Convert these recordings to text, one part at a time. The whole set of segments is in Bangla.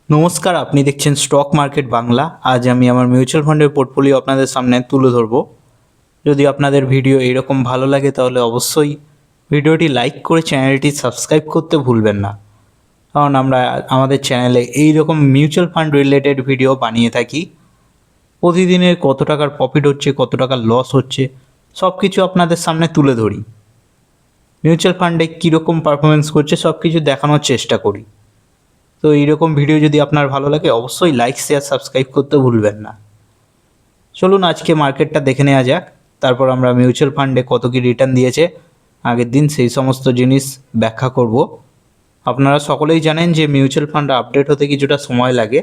নমস্কার, আপনি দেখছেন স্টক মার্কেট বাংলা। আজ আমি আমার মিউচুয়াল ফান্ডের পোর্টফোলিও আপনাদের সামনে তুলে ধরবো। যদি আপনাদের ভিডিও এরকম ভালো লাগে তাহলে অবশ্যই ভিডিওটি লাইক করে চ্যানেলটি সাবস্ক্রাইব করতে ভুলবেন না, কারণ আমরা আমাদের চ্যানেলে এই রকম মিউচুয়াল ফান্ড রিলেটেড ভিডিও বানিয়ে থাকি। প্রতিদিনের কত টাকার প্রফিট হচ্ছে, কত টাকার লস হচ্ছে, সব কিছু আপনাদের সামনে তুলে ধরি। মিউচুয়াল ফান্ডে কীরকম পারফরমেন্স করছে সব কিছু দেখানোর চেষ্টা করি। তো এইরকম ভিডিও যদি আপনার ভালো লাগে অবশ্যই লাইক, শেয়ার, সাবস্ক্রাইব করতে ভুলবেন না। চলুন আজকে মার্কেটটা দেখে নেওয়া যাক, তারপর আমরা মিউচুয়াল ফান্ডে কত কি রিটার্ন দিয়েছে আগের দিন সেই সমস্ত জিনিস ব্যাখ্যা করব। আপনারা সকলেই জানেন যে মিউচুয়াল ফান্ড আপডেট হতে কিছুটা সময় লাগে,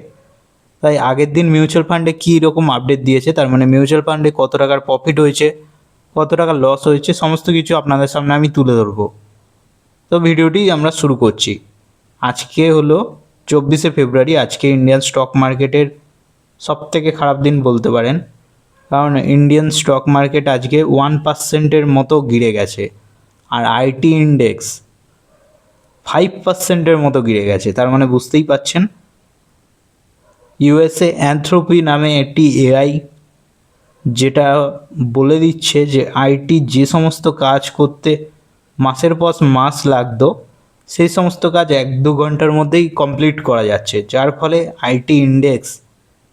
তাই আগের দিন মিউচুয়াল ফান্ডে কী রকম আপডেট দিয়েছে, তার মানে মিউচুয়াল ফান্ডে কত টাকার প্রফিট হয়েছে, কত টাকা লস হয়েছে, সমস্ত কিছু আপনাদের সামনে আমি তুলে ধরবো। তো ভিডিওটি আমরা শুরু করছি। আজকে হলো 24শে ফেব্রুয়ারি। আজকে ইন্ডিয়ান স্টক মার্কেটের সবথেকে খারাপ দিন বলতে পারেন, কারণ ইন্ডিয়ান স্টক মার্কেট আজকে 1%-এর মতো গিরে গেছে, আর আইটি ইন্ডেক্স 5%-এর মতো গিরে গেছে। তার মানে বুঝতেই পাচ্ছেন, ইউএসএ অ্যানথ্রোপি নামে একটি এআই যেটা বলে দিচ্ছে যে আইটি যে সমস্ত কাজ করতে মাসের পর মাস লাগতো, সেই সমস্ত কাজ 1-2 ঘন্টার মধ্যেই কমপ্লিট করা যাচ্ছে, যার ফলে আইটি ইন্ডেক্স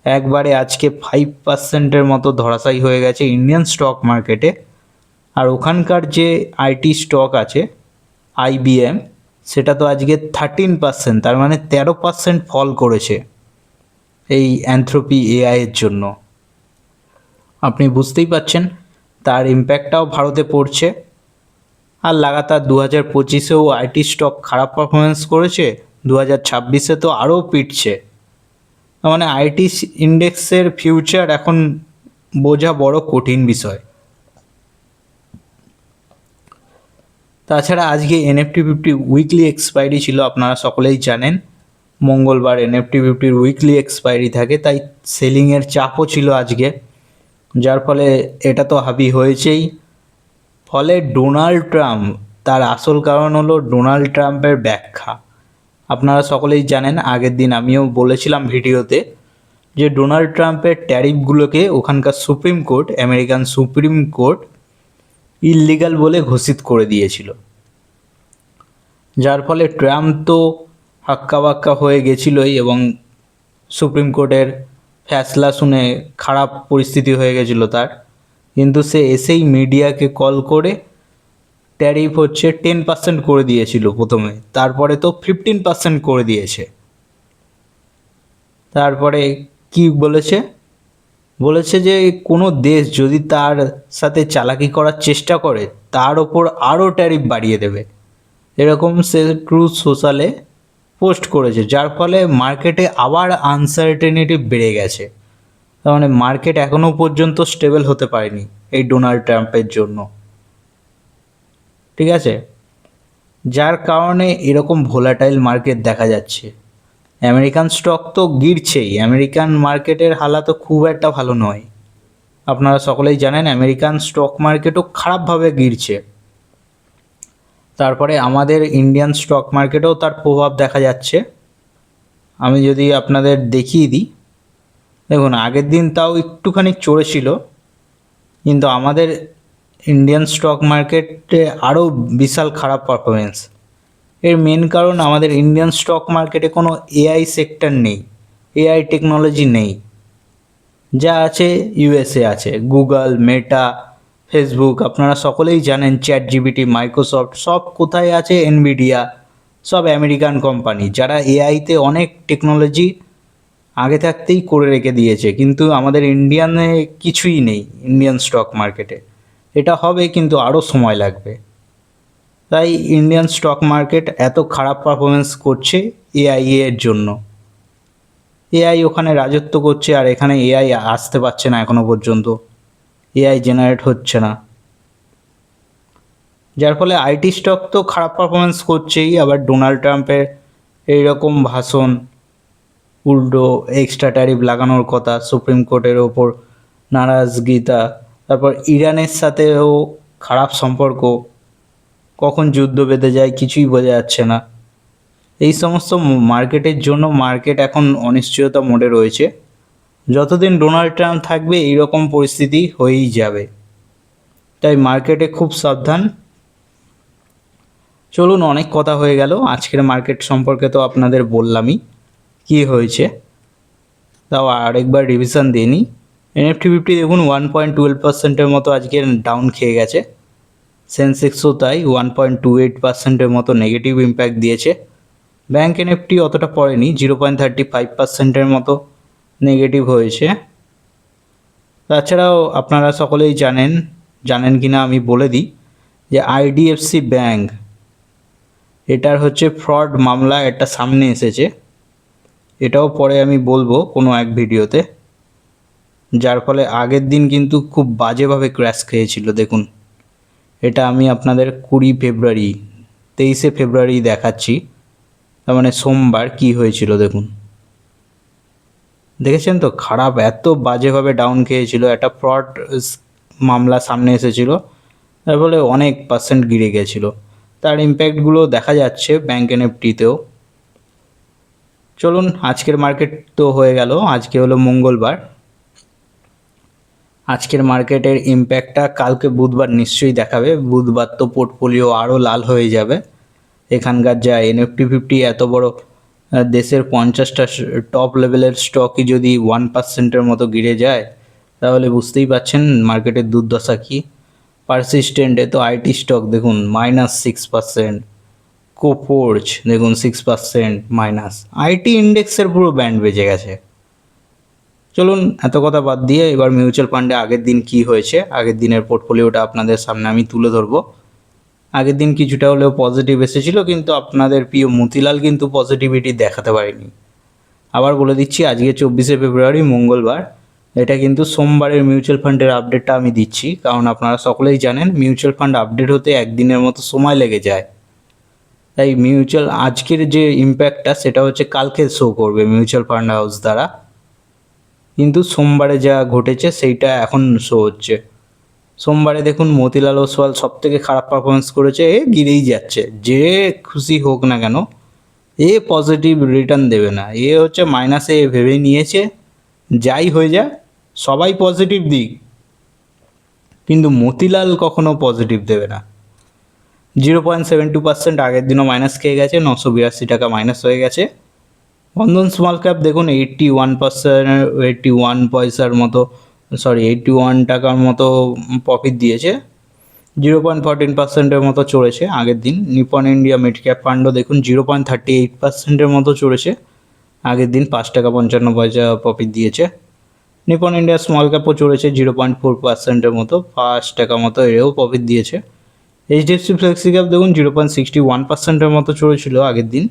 একবারে আজকে 5%-এর মতো ধরাশায়ী হয়ে গেছে ইন্ডিয়ান স্টক মার্কেটে। আর ওখানকার যে আইটি স্টক আছে আইবিএম, সেটা তো আজকে 13%, তার মানে 13% ফল করেছে এই অ্যানথ্রোপি এআইয়ের জন্য। আপনি বুঝতেই পাচ্ছেন তার ইম্প্যাক্টটাও ভারতে পড়ছে। আর লাগাতার 2025-এও আইটি স্টক খারাপ পারফরমেন্স করেছে, 2026-এ তো আরও পিটছে। মানে আইটি ইন্ডেক্সের ফিউচার এখন বোঝা বড় কঠিন বিষয়। তাছাড়া আজকে NFT 50 উইকলি এক্সপায়ারি ছিল, আপনারা সকলেই জানেন মঙ্গলবার NFT 50-র উইকলি এক্সপায়ারি থাকে, তাই সেলিংয়ের চাপও ছিল আজকে, যার ফলে এটা তো হাবি হয়েছেই। ফলে ডোনাল্ড ট্রাম্প, তার আসল কারণ হলো ডোনাল্ড ট্রাম্পের ব্যাখ্যা। আপনারা সকলেই জানেন, আগের দিন আমিও বলেছিলাম ভিডিওতে যে ডোনাল্ড ট্রাম্পের ট্যারিফগুলোকে ওখানকার supreme court, American supreme court illegal বলে ঘোষিত করে দিয়েছিল, যার ফলে ট্রাম্প তো হাক্কাবাক্কা হয়ে গেছিলোই, এবং সুপ্রিম কোর্টের ফ্যাসলা শুনে খারাপ পরিস্থিতি হয়ে গেছিলো তার। কিন্তু সে এসেই মিডিয়াকে কল করে ট্যারিফ হচ্ছে 10% করে দিয়েছিল প্রথমে, তারপরে তো 15% করে দিয়েছে। তারপরে কি বলেছে, বলেছে যে কোনো দেশ যদি তার সাথে চালাকি করার চেষ্টা করে তার ওপর আরও ট্যারিফ বাড়িয়ে দেবে, এরকম সে ট্রুথ সোশ্যালে পোস্ট করেছে, যার ফলে মার্কেটে আবার আনসার্টেনিটি বেড়ে গেছে। তার মানে মার্কেট এখনও পর্যন্ত স্টেবল হতে পারেনি এই ডোনাল্ড ট্রাম্পের জন্য, ঠিক আছে? যার কারণে এরকম ভোলাটাইল মার্কেট দেখা যাচ্ছে। আমেরিকান স্টক তো গিরছেই, আমেরিকান মার্কেটের হালাতও খুব একটা ভালো নয়। আপনারা সকলেই জানেন আমেরিকান স্টক মার্কেটও খারাপভাবে গিরছে। তারপরে আমাদের ইন্ডিয়ান স্টক মার্কেটেও তার প্রভাব দেখা যাচ্ছে। আমি যদি আপনাদের দেখিয়ে দিই, দেখুন আগের দিন তাও একটুখানি চড়েছিল, কিন্তু আমাদের ইন্ডিয়ান স্টক মার্কেটে আরও বিশাল খারাপ পারফরমেন্স। এর মেন কারণ আমাদের ইন্ডিয়ান স্টক মার্কেটে কোনো এআই সেক্টর নেই, এআই টেকনোলজি নেই। যা আছে ইউএসএ আছে, গুগল, মেটা, ফেসবুক, আপনারা সকলেই জানেন ChatGPT, মাইক্রোসফট, সব কোথায় আছে? এনভিডিয়া, সব আমেরিকান কোম্পানি, যারা এআইতে অনেক টেকনোলজি আগে থাকতেই করে রেখে দিয়েছে। কিন্তু আমাদের ইন্ডিয়ানে কিছুই নেই, ইন্ডিয়ান স্টক মার্কেটে। এটা হবে কিন্তু আরও সময় লাগবে। তাই ইন্ডিয়ান স্টক মার্কেট এত খারাপ পারফরমেন্স করছে এআই এর জন্য। এআই ওখানে রাজত্ব করছে, আর এখানে এআই আসতে পারছে না এখনও পর্যন্ত, এআই জেনারেট হচ্ছে না, যার ফলে আইটি স্টক তো খারাপ পারফরমেন্স করছেই। আবার ডোনাল্ড ট্রাম্পের এইরকম ভাষণ, উল্টো এক্সট্রা ট্যারিফ লাগানোর কথা, সুপ্রিম কোর্টের ওপর নারাজগিতা, তারপর ইরানের সাথেও খারাপ সম্পর্ক, কখন যুদ্ধ বেঁধে যায় কিছুই বোঝা যাচ্ছে না। এই সমস্ত মার্কেটের জন্য মার্কেট এখন অনিশ্চয়তা মোডে রয়েছে। যতদিন ডোনাল্ড ট্রাম্প থাকবে এইরকম পরিস্থিতি হয়েই যাবে, তাই মার্কেটে খুব সাবধান। চলুন, অনেক কথা হয়ে গেল। আজকের মার্কেট সম্পর্কে তো আপনাদের বললামই কী হয়েছে, তাও আরেকবার রিভিশন দিয়ে নিই। NIFTY 50 দেখুন 1.12% মতো আজকে ডাউন খেয়ে গেছে। সেন্সেক্সও তাই 1.28% মতো নেগেটিভ ইম্প্যাক্ট দিয়েছে। ব্যাঙ্ক NIFTY অতটা পড়েনি, 0.35% মতো নেগেটিভ হয়েছে। তাছাড়াও আপনারা সকলেই জানেন কি না আমি বলে দিই যে IDFC ব্যাঙ্ক, এটার হচ্ছে ফ্রড মামলা একটা সামনে এসেছে। এটাও পরে আমি বলবো কোনো এক ভিডিওতে, যার ফলে আগের দিন কিন্তু খুব বাজেভাবে ক্র্যাশ খেয়েছিল। দেখুন, এটা আমি আপনাদের 23 ফেব্রুয়ারি দেখাচ্ছি, তার মানে সোমবার কি হয়েছিল দেখুন। দেখেছেন তো, খারাপ, এত বাজেভাবে ডাউন খেয়েছিল। একটা ফ্রড মামলা সামনে এসেছিল, তার ফলে অনেক পার্সেন্ট গিরে গেছিলো। তার ইম্প্যাক্টগুলো দেখা যাচ্ছে ব্যাঙ্ক NIFTYতেও। চলুন, আজকের মার্কেট তো হয়ে গেল। আজকে হলো মঙ্গলবার। আজকের মার্কেটের ইম্প্যাক্টটা কালকে বুধবার নিশ্চয়ই দেখাবে। বুধবার তো পোর্টফোলিও আরও লাল হয়ে যাবে। এখানকার যা NIFTY 50 এত বড় দেশের 50টা টপ লেভেলের স্টকই যদি 1%-এর মতো গিরে যায়, তাহলে বুঝতেই পারছেন মার্কেটের দুর্দশা কী। পারসিস্টেন্টে তো IT স্টক দেখুন -6%, কোফোর্জ দেখুন 6% মাইনাস। IT ইন্ডেক্সের পুরো ব্যান্ড বেজে গেছে। চলুন, এত কথা বাদ দিয়ে এবার মিউচুয়াল ফান্ডে আগের দিন কি হয়েছে, আগের দিনের পোর্টফোলিওটা আপনাদের সামনে আমি তুলে ধরবো। আগের দিন কিছুটা হলেও পজিটিভ এসেছিল, কিন্তু আপনাদের প্রিয় মতিলাল কিন্তু পজিটিভিটি দেখাতে পারেনি। আবার বলে দিচ্ছি, আজকে 24শে ফেব্রুয়ারি মঙ্গলবার। এটা কিন্তু সোমবারের মিউচুয়াল ফান্ডের আপডেটটা আমি দিচ্ছি, কারণ আপনারা সকলেই জানেন মিউচুয়াল ফান্ড আপডেট হতে একদিনের মতো সময় লেগে যায়। তাই আজকের যে ইম্প্যাক্টটা সেটা হচ্ছে কালকে শো করবে মিউচুয়াল ফান্ড হাউস দ্বারা, কিন্তু সোমবারে যা ঘটেছে সেইটা এখন শো হচ্ছে। সোমবারে দেখুন মতিলাল ওসওয়াল সব থেকে খারাপ পারফরমেন্স করেছে। গিরেই যাচ্ছে, যে খুশি হোক না কেন পজিটিভ রিটার্ন দেবে না। হচ্ছে মাইনাসে ভেবে নিয়েছে যাই হয়ে যায় সবাই পজিটিভ দিক, কিন্তু মতিলাল কখনো পজিটিভ দেবে না। 0.72% আগের দিনও মাইনাস খেয়ে গেছে, 982 টাকা মাইনাস হয়ে গেছে। বন্ধন স্মল ক্যাপ দেখুন 81 পয়সার মতো 81 টাকার মতো প্রফিট দিয়েছে, 0.14%-এর মতো চড়েছে আগের দিন। নিপন ইন্ডিয়া মিড ক্যাপ ফান্ডও দেখুন 0.38%-এর মতো চড়েছে আগের দিন, 5 টাকা 55 পয়সা প্রফিট দিয়েছে। নিপন ইন্ডিয়া স্মল ক্যাপও চড়েছে 0.4%-এর মতো, 5 টাকা মতো এও প্রফিট দিয়েছে। HDFC ফ্লেক্সি ক্যাপ দেখুন 0.61%-এর মতো চড়েছিল আগের দিন,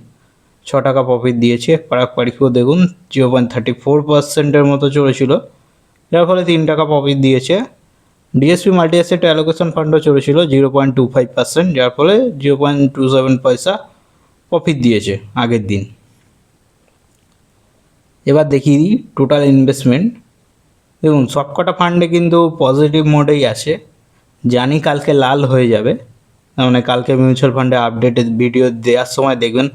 6 টাকা প্রফিট দিয়েছে। পারাক পারিখও দেখুন 0.34%-এর মতো চড়েছিল, যার ফলে 3 টাকা প্রফিট দিয়েছে। DSP মাল্টি অ্যাসেট অ্যালোকেশন ফান্ডও চড়েছিল 0.25%, যার ফলে 0.27 পয়সা প্রফিট দিয়েছে আগের দিন। এবার দেখি টোটাল ইনভেস্টমেন্ট। দেখুন সবকটা ফান্ডে কিন্তু পজিটিভ মোডেই আছে। জানি কালকে লাল হয়ে যাবে, মানে কালকে মিউচুয়াল ফান্ডে আপডেটেড ভিডিও দেওয়ার সময় দেখবেন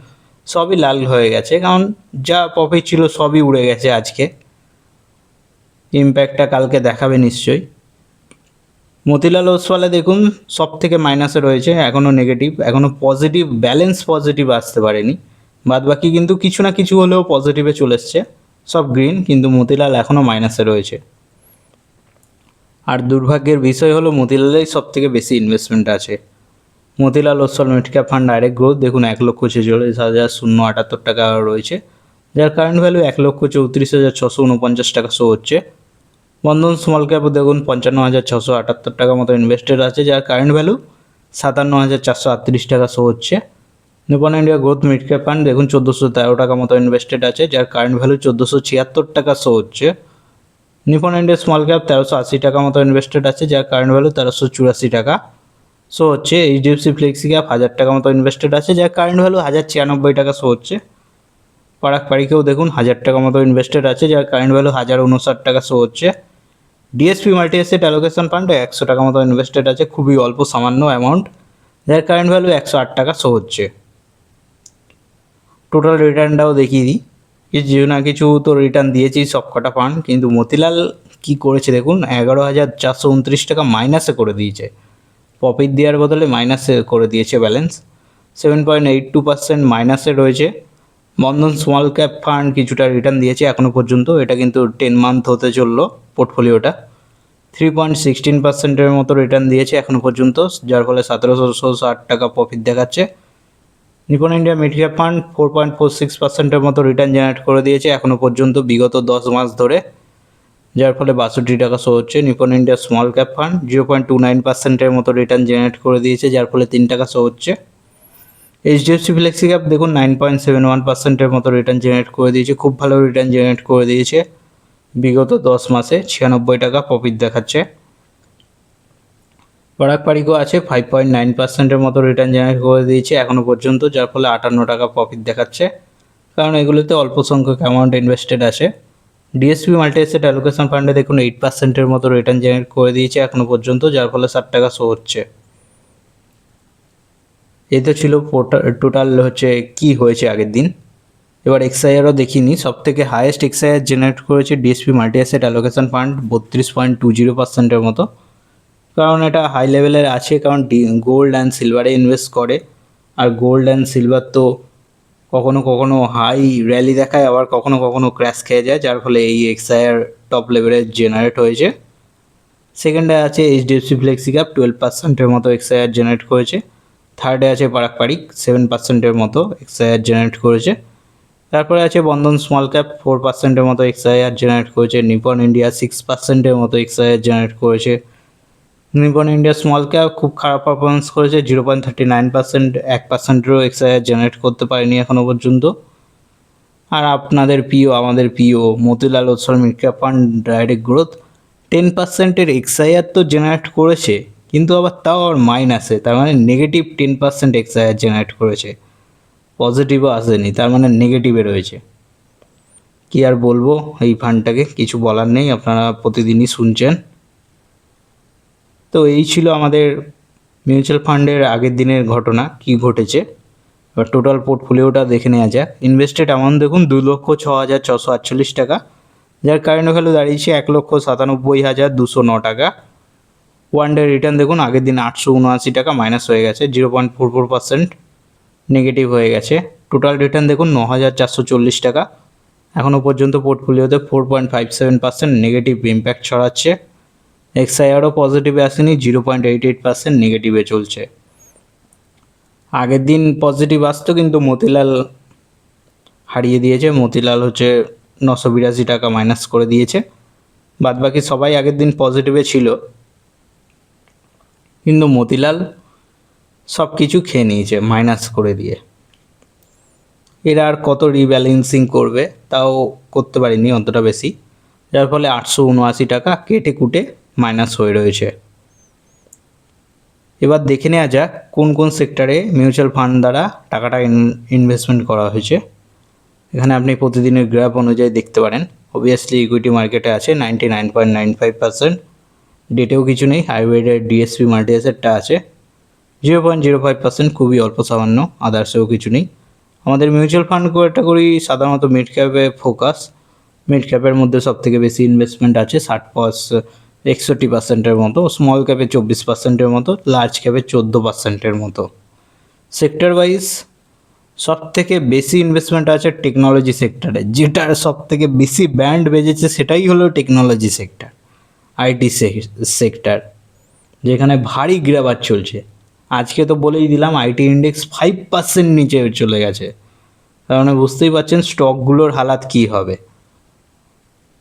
সবই লাল হয়ে গেছে, কারণ যা প্রফিট ছিল সবই উড়ে গেছে আজকে। ইম্প্যাক্টটা কালকে দেখাবে নিশ্চয়ই। মতিলাল ওসওয়ালে দেখুন সব থেকে মাইনাসে রয়েছে, এখনও নেগেটিভ, এখনও পজিটিভ ব্যালেন্স পজিটিভ আসতে পারেনি। বাদবাকি কিন্তু কিছু না কিছু হলেও পজিটিভে চলে এসছে, সব গ্রিন, কিন্তু মতিলাল এখনও মাইনাসে রয়েছে। আর দুর্ভাগ্যের বিষয় হলো মতিলালেই সব থেকে বেশি ইনভেস্টমেন্ট আছে। Motilal Oswal mid cap fund direct growth দেখুন 1,46,078 টাকা রয়েছে, যার কারেন্ট ভ্যালু 1,34,649 টাকা শো হচ্ছে। বন্ধন স্মল ক্যাপও দেখুন 55,678 টাকা মতো ইনভেস্টেড আছে, যার কারেন্ট ভ্যালু 57,438 টাকা শো হচ্ছে। Nippon India growth mid cap fund দেখুন 1,413 টাকা মতো ইনভেস্টেড আছে, যার কারেন্ট ভ্যালু 1,476 টাকা শো হচ্ছে। নিপন ইন্ডিয়া স্মল ক্যাপ 1,380 টাকা মতো ইনভেস্টেড আছে, যার কারেন্ট ভ্যালু 1,384 টাকা শো হচ্ছে। HDFC ফ্লেক্সি ক্যাপ 1,000 টাকা মতো ইনভেস্টেড আছে, যার কারেন্ট ভ্যালু 1,096 টাকা শো হচ্ছে। পারাক পারিকেও দেখুন 1,000 টাকা মতো ইনভেস্টেড আছে, যার কারেন্ট ভ্যালু 1,059 টাকা শো হচ্ছে। DSP মাল্টি অ্যাসেট অ্যালোকেশন ফান্ডে 100 টাকা মতো ইনভেস্টেড আছে, খুবই অল্প সামান্য অ্যামাউন্ট, যার কারেন্ট ভ্যালু 108 টাকা শো হচ্ছে। টোটাল রিটার্নটাও দেখিয়ে দিই, কিছু না কিছু তো রিটার্ন দিয়েছি সবকটা ফান্ড, কিন্তু মতিলাল কি করেছে দেখুন, 11,429 টাকা মাইনাসে করে দিয়েছে। প্রফিট দেওয়ার বদলে মাইনাসে করে দিয়েছে ব্যালেন্স, 7.82% মাইনাসে রয়েছে। বন্ধন স্মল ক্যাপ ফান্ড কিছুটা রিটার্ন দিয়েছে এখনও পর্যন্ত, এটা কিন্তু 10 মান্থ হতে চললো পোর্টফোলিওটা। 3.16%-এর মতো রিটার্ন দিয়েছে এখনও পর্যন্ত, যার ফলে 1760 টাকা প্রফিট দেখাচ্ছে। Nippon India mid cap fund 4.46%-এর মতো রিটার্ন জেনারেট করে দিয়েছে এখনও পর্যন্ত বিগত 10 মাস ধরে, যার ফলে 62 টাকা শো হচ্ছে। Nippon India small cap fund 0.29%-এর মতো রিটার্ন জেনারেট করে দিয়েছে, যার ফলে 3 টাকা শো হচ্ছে। এইচডিএফসি ফ্লেক্সি ক্যাপ দেখুন 9.71%-এর মতো রিটার্ন জেনারেট করে দিয়েছে, খুব ভালো রিটার্ন জেনারেট করে দিয়েছে বিগত 10 মাসে, 96 টাকা প্রফিট দেখাচ্ছে। পরাগ পারিকও আছে 5.9%-এর মতো রিটার্ন জেনারেট করে দিয়েছে এখনও পর্যন্ত, যার ফলে 58 টাকা প্রফিট দেখাচ্ছে, কারণ এগুলোতে অল্প সংখ্যক অ্যামাউন্ট ইনভেস্টেড আছে। ডিএসপি মাল্টি অ্যাসেট অ্যালোকেশন ফান্ডে দেখুন 8%-এর মতো রিটার্ন জেনারেট করে দিয়েছে এখনও পর্যন্ত, যার ফলে 60 টাকা শো হচ্ছে। এই তো ছিল টোটাল হচ্ছে কি হয়েছে আগের দিন। এবার এক্সআইআরও দেখিনি, সব থেকে হায়েস্ট এক্সআইআর জেনারেট করেছে DSP multi asset allocation fund 32.20%-এর মতো, কারণ এটা হাই লেভেলের আছে, কারণ গোল্ড অ্যান্ড সিলভারে ইনভেস্ট করে, আর গোল্ড অ্যান্ড সিলভার তো কখনো কখনো হাই র্যালি দেখায়, আবার কখনো কখনো ক্র্যাশ খেয়ে যায়, যার ফলে এই এক্সআইআর টপ লেভেলে জেনারেট হয়েছে। সেকেন্ডে আছে এইচডিএফসি ফ্লেক্সি ক্যাপ 12%-এর মতো এক্সআইআর জেনারেট করেছে। থার্ডে আছে পারাক পারিক 7%-এর মতো এক্সআইআর জেনারেট করেছে। তারপরে আছে বন্ধন স্মল ক্যাপ 4%-এর মতো এক্সআইআর জেনারেট করেছে। নিপন ইন্ডিয়া 6%-এর মতো এক্সআইআর জেনারেট করেছে। নিপন ইন্ডিয়া স্মল ক্যাপ খুব খারাপ পারফরমেন্স করেছে, 0.39%, 1%-এরও এক্সআইআর জেনারেট করতে পারেনি এখনও পর্যন্ত। আর আপনাদের প্রিয়, আমাদের প্রিয় Motilal Oswal mid cap fund direct growth 10%-এর এক্সআইআর তো জেনারেট করেছে, কিন্তু আবার তাও আর মাইনাসে, তার মানে নেগেটিভ 10% এক্সআইআর জেনারেট করেছে, পজিটিভও আসেনি, তার মানে নেগেটিভে রয়েছে। কি আর বলবো এই ফান্ডটাকে, কিছু বলার নেই, আপনারা প্রতিদিনই শুনছেন। তো এই ছিল আমাদের মিউচুয়াল ফান্ডের আগের দিনের ঘটনা, কি ঘটেছে। এবার টোটাল পোর্টফোলিওটা দেখে নেওয়া যাক। ইনভেস্টেড অ্যামাউন্ট দেখুন 2,06,648 টাকা, যার কারেন্ট ভ্যালু দাঁড়িয়েছে 1,97,209 টাকা। ওয়ান ডে রিটার্ন দেখুন আগের দিন 879 টাকা মাইনাস হয়ে গেছে, 0.44% নেগেটিভ হয়ে গেছে। টোটাল রিটার্ন দেখুন 9,440 টাকা, এখনও পর্যন্ত পোর্টফোলিওতে 4.57% নেগেটিভ ইম্প্যাক্ট ছড়াচ্ছে। এক্সআইআরও পজিটিভে আসেনি, 0.88% নেগেটিভে চলছে। আগের দিন পজিটিভ আসতো, কিন্তু মতিলাল হারিয়ে দিয়েছে। মতিলাল হচ্ছে 982 টাকা মাইনাস করে দিয়েছে, বাদবাকি সবাই আগের দিন পজিটিভে ছিল, কিন্তু মতিলাল সব কিছু খেয়ে নিয়েছে মাইনাস করে দিয়ে। এরা আর কত রিব্যালেন্সিং করবে, তাও করতে পারিনি অতটা বেশি, যার ফলে 879 টাকা কেটে কুটে মাইনাস হয়ে রয়েছে। এবার দেখে নেওয়া যাক কোন কোন সেক্টরে মিউচুয়াল ফান্ড দ্বারা টাকাটা ইনভেস্টমেন্ট করা হয়েছে। এখানে আপনি প্রতিদিনের গ্রাফ অনুযায়ী দেখতে পারেন। অবভিয়াসলি ইকুইটি মার্কেটে আছে 99.95%, ডেটেও কিছু নেই। হাইব্রিডের ডিএসপি মাল্টি অ্যাসেটটা আছে 0.05%, খুবই অল্প সামান্য, আদার্সেও কিছু নেই। আমাদের মিউচুয়াল ফান্ড ক্যাটাগরি সাধারণত মিড ক্যাপে ফোকাস, মিড ক্যাপের মধ্যে সবথেকে বেশি ইনভেস্টমেন্ট আছে 61%-এর মতো, স্মল ক্যাপে 24%-এর মতো, লার্জ ক্যাপে 14%-এর মতো। সেক্টর ওয়াইজ সব থেকে বেশি ইনভেস্টমেন্ট আছে টেকনোলজি সেক্টরে, যেটার সব থেকে বেশি ব্যান্ড বেজেছে সেটাই হলো টেকনোলজি সেক্টর, আইটি সেক্টর, যেখানে ভারী গ্র্যাবার চলছে। আজকে তো বলেই দিলাম আইটি ইন্ডেক্স 5% নিচে চলে গেছে, তার মানে বুঝতেই পারছেন স্টকগুলোর হালাত কী হবে।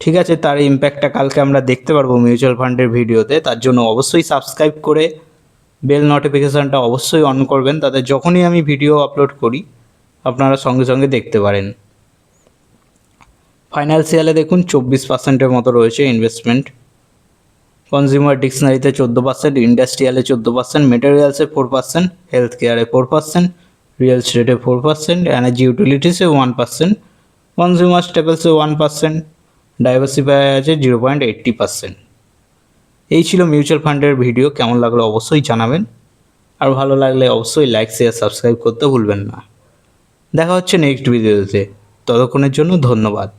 ঠিক আছে, তার ইম্প্যাক্টটা কালকে আমরা দেখতে পারবো মিউচুয়াল ফান্ডের ভিডিওতে, তার জন্য অবশ্যই সাবস্ক্রাইব করে বেল নোটিফিকেশানটা অবশ্যই অন করবেন, তাতে যখনই আমি ভিডিও আপলোড করি আপনারা সঙ্গে সঙ্গে দেখতে পারেন। ফাইন্যান্সিয়ালে দেখুন 24%-এর মতো রয়েছে ইনভেস্টমেন্ট। কনজিউমার ডিকশনারিতে 14%, ইন্ডাস্ট্রিয়ালে 14%, মেটেরিয়ালসে 4%, হেলথ কেয়ারে 4%, রিয়েল এস্টেটে 4%, এনার্জি ইউটিলিটিসে 1%, কনজিউমার স্টেপলসে 1%, ডাইভার্সিফাই আছে 0.80%। এই ছিল মিউচুয়াল ফান্ডের ভিডিও, কেমন লাগলো অবশ্যই জানাবেন, আর ভালো লাগলে অবশ্যই লাইক শেয়ার সাবস্ক্রাইব করতে ভুলবেন না। দেখা হচ্ছে নেক্সট ভিডিওতে, ততক্ষণের জন্য ধন্যবাদ।